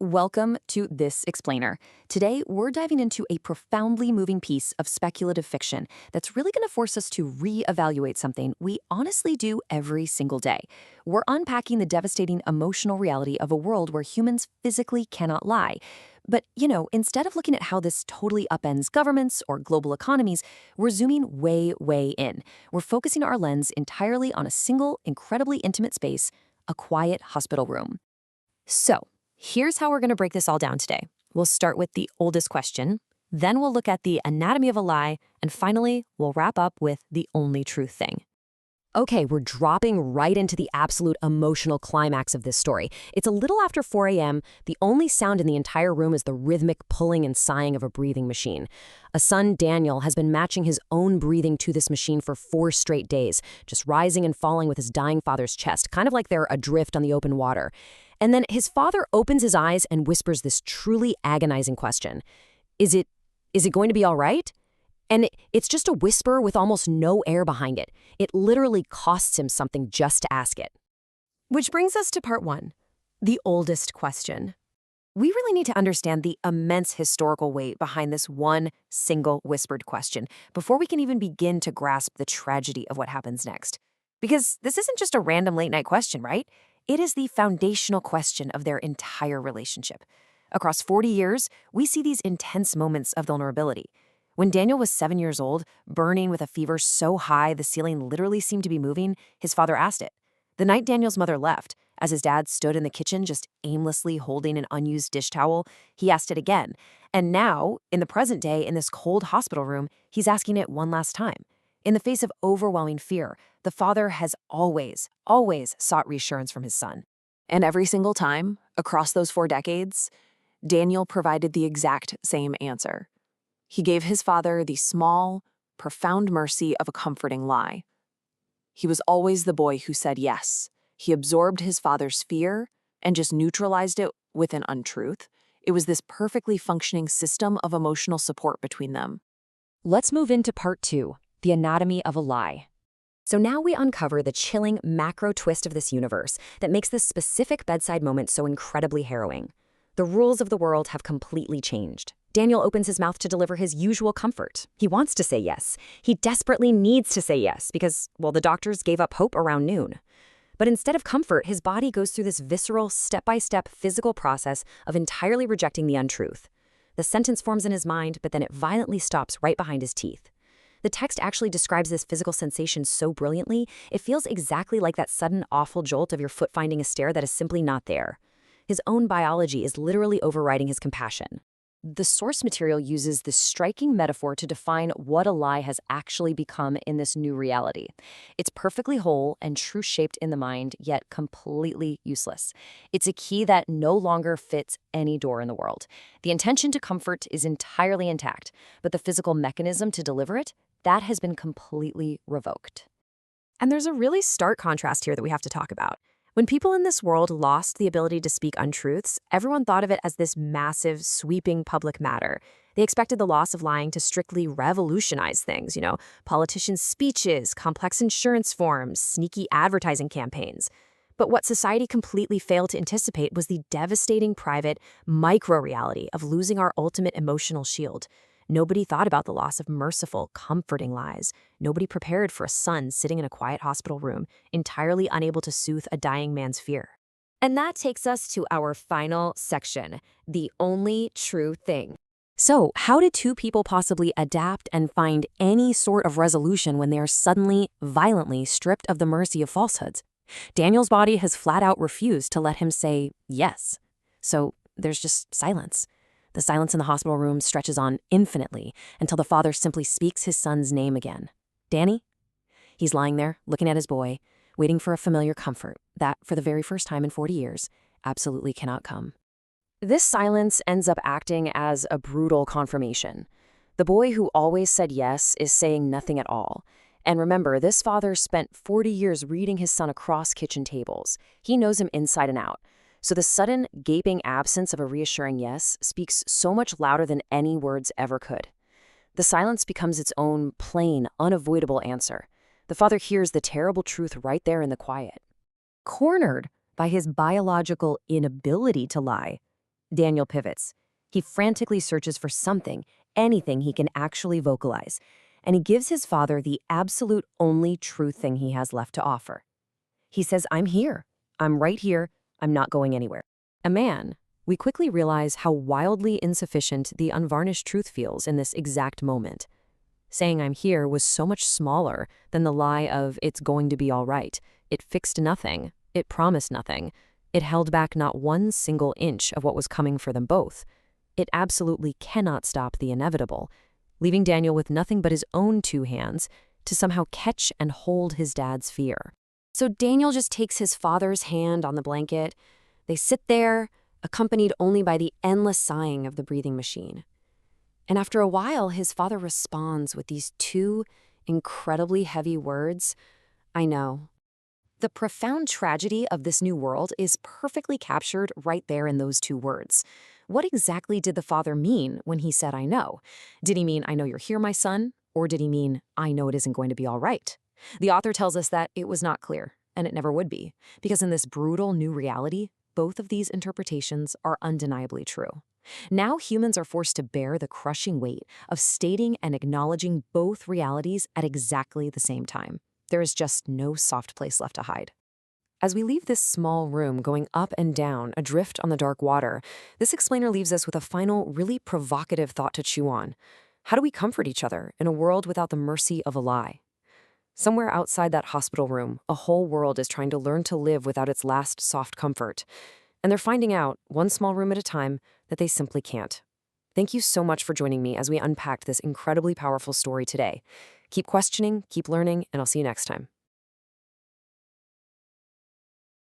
Welcome to This Explainer. Today, we're diving into a profoundly moving piece of speculative fiction that's really going to force us to reevaluate something we honestly do every single day. We're unpacking the devastating emotional reality of a world where humans physically cannot lie. But, instead of looking at how this totally upends governments or global economies, we're zooming way, way in. We're focusing our lens entirely on a single, incredibly intimate space, a quiet hospital room. So, here's how we're going to break this all down today. We'll start with the oldest question, then we'll look at the anatomy of a lie, and finally, we'll wrap up with the only true thing. Okay, we're dropping right into the absolute emotional climax of this story. It's a little after 4 a.m. The only sound in the entire room is the rhythmic pulling and sighing of a breathing machine. A son, Daniel, has been matching his own breathing to this machine for 4 straight days, just rising and falling with his dying father's chest, kind of like they're adrift on the open water. And then his father opens his eyes and whispers this truly agonizing question. Is it going to be all right? And it's just a whisper with almost no air behind it. It literally costs him something just to ask it. Which brings us to part 1, the oldest question. We really need to understand the immense historical weight behind this one single whispered question before we can even begin to grasp the tragedy of what happens next. Because this isn't just a random late-night question, right? It is the foundational question of their entire relationship. Across 40 years, we see these intense moments of vulnerability. When Daniel was 7 years old, burning with a fever so high the ceiling literally seemed to be moving, his father asked it. The night Daniel's mother left, as his dad stood in the kitchen just aimlessly holding an unused dish towel, he asked it again. And now, in the present day, in this cold hospital room, he's asking it one last time. In the face of overwhelming fear, the father has always sought reassurance from his son. And every single time, across those 4 decades, Daniel provided the exact same answer. He gave his father the small, profound mercy of a comforting lie. He was always the boy who said yes. He absorbed his father's fear and just neutralized it with an untruth. It was this perfectly functioning system of emotional support between them. Let's move into part 2, the anatomy of a lie. So now we uncover the chilling macro twist of this universe that makes this specific bedside moment so incredibly harrowing. The rules of the world have completely changed. Daniel opens his mouth to deliver his usual comfort. He wants to say yes. He desperately needs to say yes because, well, the doctors gave up hope around noon. But instead of comfort, his body goes through this visceral, step-by-step physical process of entirely rejecting the untruth. The sentence forms in his mind, but then it violently stops right behind his teeth. The text actually describes this physical sensation so brilliantly, it feels exactly like that sudden, awful jolt of your foot finding a stair that is simply not there. His own biology is literally overriding his compassion. The source material uses this striking metaphor to define what a lie has actually become in this new reality. It's perfectly whole and true-shaped in the mind, yet completely useless. It's a key that no longer fits any door in the world. The intention to comfort is entirely intact, but the physical mechanism to deliver it, that has been completely revoked. And there's a really stark contrast here that we have to talk about. When people in this world lost the ability to speak untruths, everyone thought of it as this massive, sweeping public matter. They expected the loss of lying to strictly revolutionize things, politicians' speeches, complex insurance forms, sneaky advertising campaigns. But what society completely failed to anticipate was the devastating private, micro-reality of losing our ultimate emotional shield. Nobody thought about the loss of merciful, comforting lies. Nobody prepared for a son sitting in a quiet hospital room, entirely unable to soothe a dying man's fear. And that takes us to our final section, the only true thing. So, how did 2 people possibly adapt and find any sort of resolution when they are suddenly, violently stripped of the mercy of falsehoods? Daniel's body has flat out refused to let him say yes. So, there's just silence. The silence in the hospital room stretches on infinitely until the father simply speaks his son's name again. Danny? He's lying there, looking at his boy, waiting for a familiar comfort that, for the very first time in 40 years, absolutely cannot come. This silence ends up acting as a brutal confirmation. The boy who always said yes is saying nothing at all. And remember, this father spent 40 years reading his son across kitchen tables. He knows him inside and out. So the sudden, gaping absence of a reassuring yes speaks so much louder than any words ever could. The silence becomes its own plain, unavoidable answer. The father hears the terrible truth right there in the quiet. Cornered by his biological inability to lie, Daniel pivots. He frantically searches for something, anything he can actually vocalize, and he gives his father the absolute only true thing he has left to offer. He says, "I'm here. I'm right here. I'm not going anywhere." A man, we quickly realize how wildly insufficient the unvarnished truth feels in this exact moment. Saying "I'm here" was so much smaller than the lie of "it's going to be all right." It fixed nothing. It promised nothing. It held back not one single inch of what was coming for them both. It absolutely cannot stop the inevitable, leaving Daniel with nothing but his own two hands to somehow catch and hold his dad's fear. So Daniel just takes his father's hand on the blanket. They sit there, accompanied only by the endless sighing of the breathing machine. And after a while, his father responds with these two incredibly heavy words, "I know." The profound tragedy of this new world is perfectly captured right there in those two words. What exactly did the father mean when he said, "I know"? Did he mean, "I know you're here, my son"? Or did he mean, "I know it isn't going to be all right"? The author tells us that it was not clear, and it never would be, because in this brutal new reality, both of these interpretations are undeniably true. Now humans are forced to bear the crushing weight of stating and acknowledging both realities at exactly the same time. There is just no soft place left to hide. As we leave this small room going up and down, adrift on the dark water, this explainer leaves us with a final, really provocative thought to chew on. How do we comfort each other in a world without the mercy of a lie? Somewhere outside that hospital room, a whole world is trying to learn to live without its last soft comfort. And they're finding out, one small room at a time, that they simply can't. Thank you so much for joining me as we unpacked this incredibly powerful story today. Keep questioning, keep learning, and I'll see you next time.